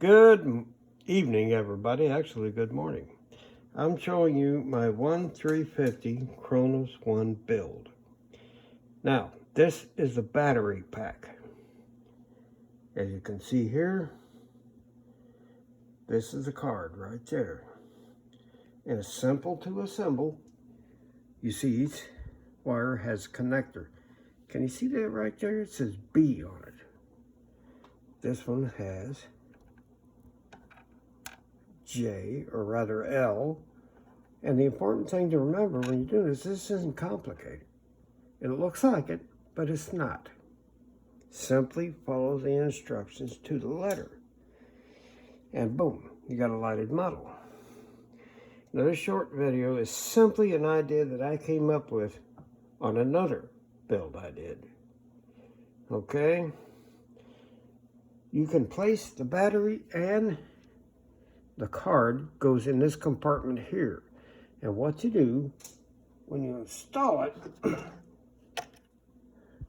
Good evening, everybody. Actually, good morning. I'm showing you my 1350 Kronos 1 build. Now, this is the battery pack. As you can see here, this is the card right there. And it's simple to assemble. You see each wire has a connector. Can you see that right there? It says B on it. This one has J, or rather L. And the important thing to remember when you do this isn't complicated. It looks like it, but it's not. Simply follow the instructions to the letter. And boom, you got a lighted model. Now this short video is simply an idea that I came up with on another build I did. Okay? You can place the battery, and the card goes in this compartment here. And what you do when you install it,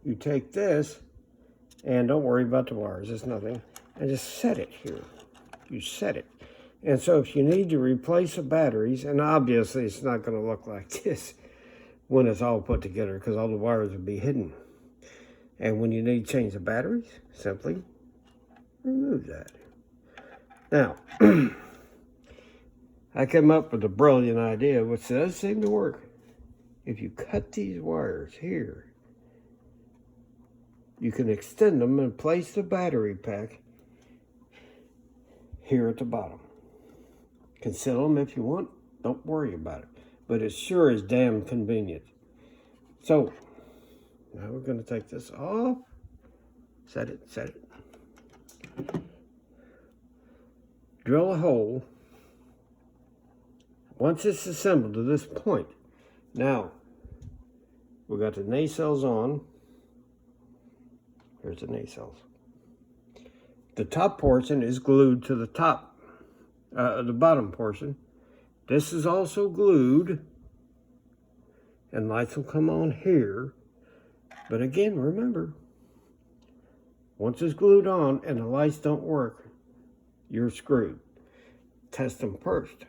you take this, and don't worry about the wires, it's nothing, and just set it here. You set it. And so if you need to replace the batteries, and obviously it's not going to look like this when it's all put together because all the wires will be hidden. And when you need to change the batteries, simply remove that. Now, I came up with a brilliant idea, which does seem to work. If you cut these wires here, you can extend them and place the battery pack here at the bottom. Conceal them if you want, don't worry about it. But it sure is damn convenient. So, now we're going to take this off. Set it. Drill a hole. Once it's assembled to this point, now we got the nacelles on. Here's the nacelles. The top portion is glued to the top, the bottom portion. This is also glued, and lights will come on here. But again, remember, once it's glued on and the lights don't work, you're screwed. Test them first.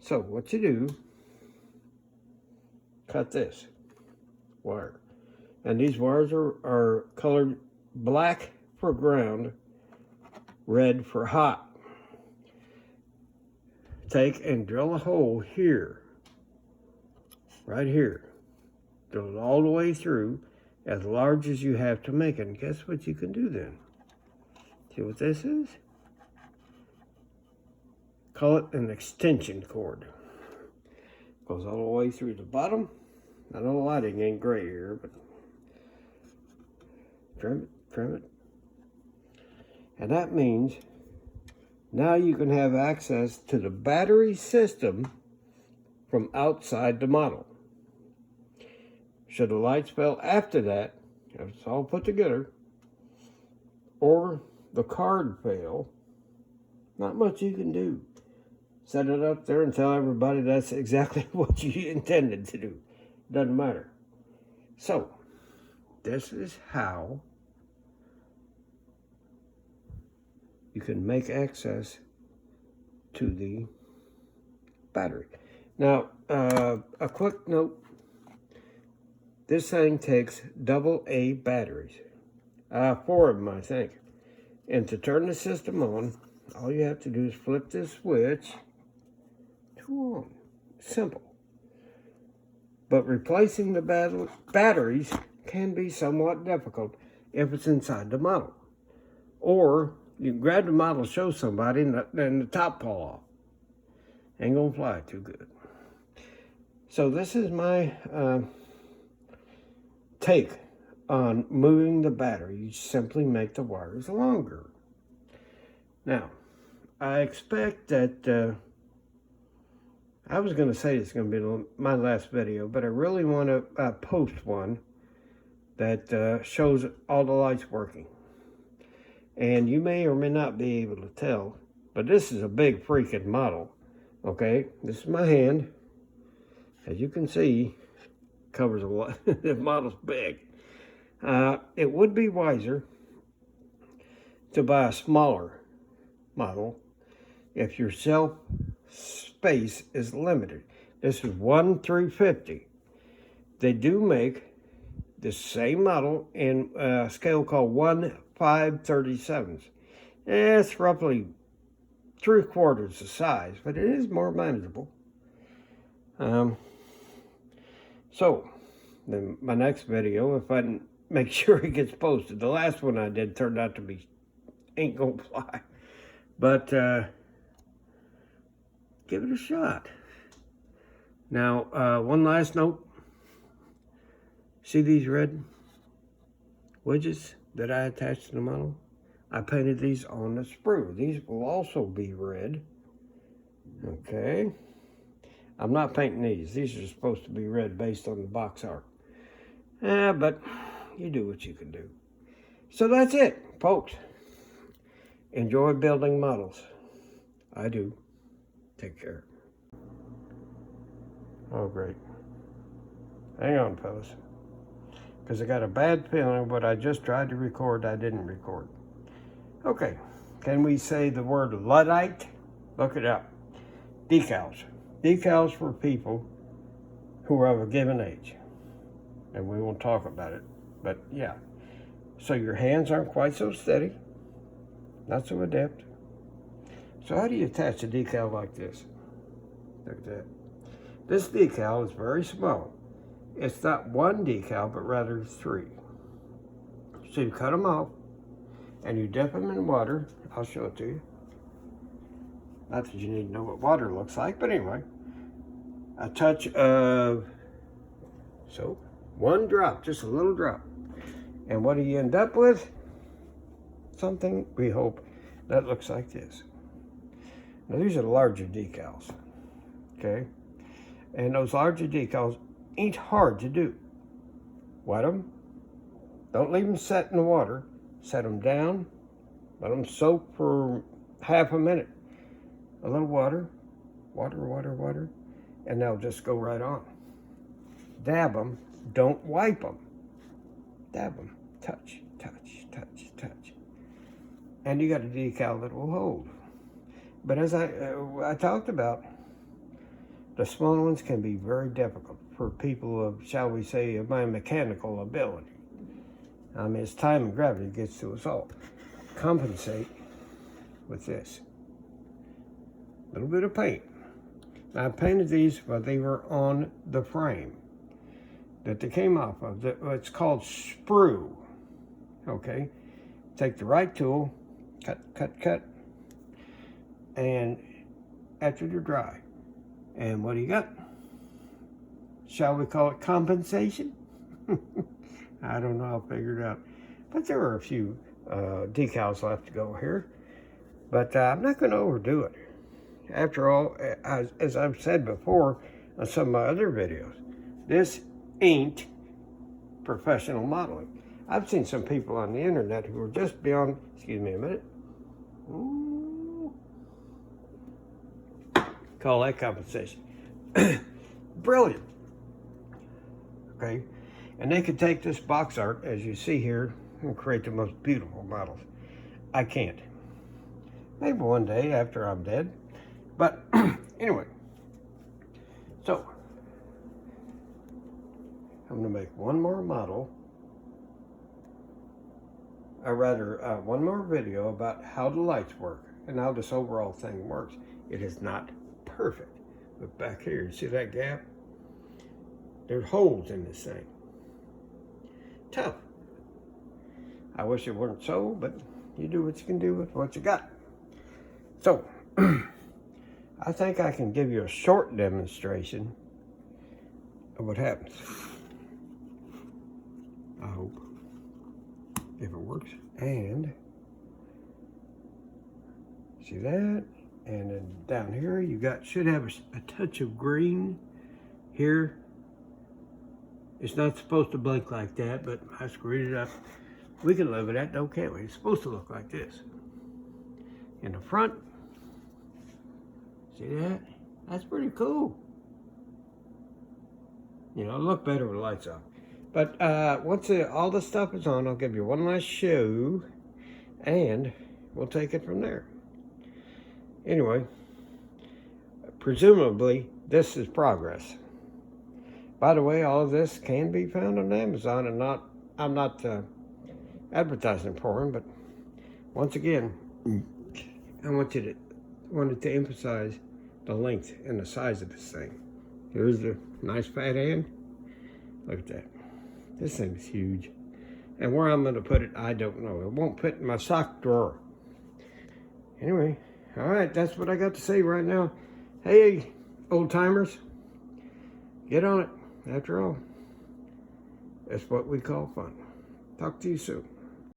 So what you do, cut this wire. And these wires are colored black for ground, red for hot. Take and drill a hole here, right here. Drill it all the way through, as large as you have to make it. And guess what you can do then? See what this is? Call it an extension cord. Goes all the way through the bottom. I know the lighting ain't great here, but trim it. And that means now you can have access to the battery system from outside the model. Should the lights fail after that, if it's all put together, or the card fail, not much you can do. Set it up there and tell everybody that's exactly what you intended to do. Doesn't matter. So, this is how you can make access to the battery. Now, a quick note. This thing takes AA batteries. 4 of them, I think. And to turn the system on, all you have to do is flip this switch to on. Simple. But replacing the batteries can be somewhat difficult if it's inside the model. Or you can grab the model, show somebody, and then the top fall off. Ain't gonna fly too good. So this is my take on moving the battery. You simply make the wires longer. Now, I expect that I was going to say it's going to be my last video, but I really want to post one that shows all the lights working. And you may or may not be able to tell, but this is a big freaking model. Okay, this is my hand. As you can see, covers a lot. The model's big. It would be wiser to buy a smaller model if your shelf space is limited. This is 1 through 50. They do make the same model in a scale called 1/537. It's roughly 3/4 the size, but it is more manageable. So, then my next video, if I can make sure it gets posted, the last one I did turned out to be ain't gonna fly, but give it a shot. Now, one last note. See these red widgets that I attached to the model? I painted these on the sprue. These will also be red. Okay. I'm not painting these. These are supposed to be red based on the box art. But you do what you can do. So that's it, folks. Enjoy building models. I do. Take care. Oh, great. Hang on, fellas. Because I got a bad feeling what I just tried to record, I didn't record. Okay. Can we say the word Luddite? Look it up. Decals. Decals for people who are of a given age. And we won't talk about it. But yeah. So your hands aren't quite so steady. Not so adept. So how do you attach a decal like this? Look at that. This decal is very small. It's not one decal, but rather 3. So you cut them off, and you dip them in water. I'll show it to you. Not that you need to know what water looks like, but anyway. A touch of soap. 1 drop, just a little drop. And what do you end up with? Something, we hope, that looks like this. Now these are the larger decals, okay? And those larger decals ain't hard to do. Wet them. Don't leave them set in the water. Set them down. Let them soak for half a minute. A little water. Water. And they'll just go right on. Dab them. Don't wipe them. Dab them. Touch. And you got a decal that will hold. But as I talked about, the small ones can be very difficult for people of, shall we say, of my mechanical ability. I mean, it's time and gravity gets to us all. Compensate with this. A little bit of paint. Now, I painted these while they were on the frame that they came off of. It's called sprue. Okay? Take the right tool, cut, and after they're dry. And what do you got? Shall we call it compensation? I don't know, I'll figure it out. But there are a few decals left to go here. But I'm not going to overdo it. After all, as I've said before on some of my other videos, this ain't professional modeling. I've seen some people on the internet who are just beyond, excuse me a minute. Ooh. Call that compensation. Brilliant. Okay. And they could take this box art, as you see here, and create the most beautiful models. I can't. Maybe one day after I'm dead. But anyway. So, I'm going to make one more model. Or rather, one more video about how the lights work and how this overall thing works. It is not perfect. Look back here, you see that gap? There's holes in this thing. Tough. I wish it weren't so, but you do what you can do with what you got. So, I think I can give you a short demonstration of what happens. I hope. If it works. And see that? And then down here you should have a touch of green here. It's not supposed to blink like that, but I screwed it up. We can live with that though, can't we? It's supposed to look like this. In the front, see that? That's pretty cool. You know, it'll look better with the lights off. But once all the stuff is on, I'll give you one last show, and we'll take it from there. Anyway, presumably this is progress. By the way, all of this can be found on Amazon, and I'm not advertising for them, but once again, I wanted to emphasize the length and the size of this thing. Here's the nice fat hand. Look at that. This thing's huge. And where I'm going to put it, I don't know. It won't fit in my sock drawer. Anyway, all right, that's what I got to say right now. Hey, old timers, get on it. After all, that's what we call fun. Talk to you soon.